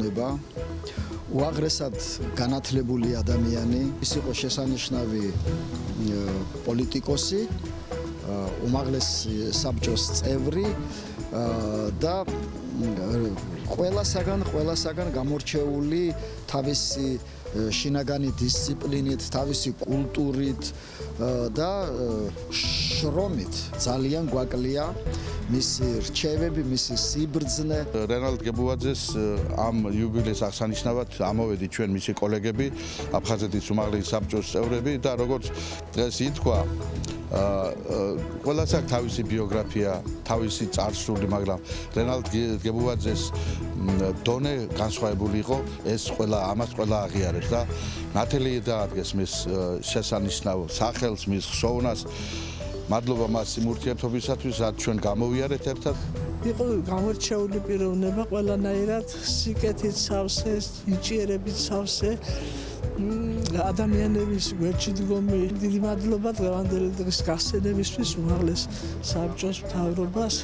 პიროვნება, უაღრესად განათლებული ადამიანი, ის იყო შესანიშნავი პოლიტიკოსი, უმაღლეს საბჭოს წევრი და ყველასაგან გამორჩეული თავისი შინაგანი დისციპლინით, თავისი კულტურით და შრომით ძალიან გვაკლია მისი რჩევები, მისი სიბრძნე. რენალდ გებუაძეს ამ იუბილეს აღსანიშნავად ამოვედით ჩვენ მისი კოლეგები, აფხაზეთის უმაღლესი საბჭოს წევრები და როგორც დღეს ითქვა, ყველას აქვს თავისი ბიოგრაფია, თავისი წარსული, მაგრამ რენალდ გებუაძეს დონე განსხვავებული იყო, ამას ყველა აღიარებს და ნათელი დაადგეს მის შესანიშნავ სახელს, მის ხსოვნას. მადლობა მას იმ ურთიერთობისათვის, რაც ჩვენ გამოვიარეთ ერთად. იყო გამორჩეული პიროვნება, ყველანაირად სიკეთით სავსე, ნიჭიერებით სავსე. ადამიანების გვერდში დგომი. დიდი მადლობა დღევანდელი დღის გასცენებისთვის უმაღლეს საბჭოს მთავრობას.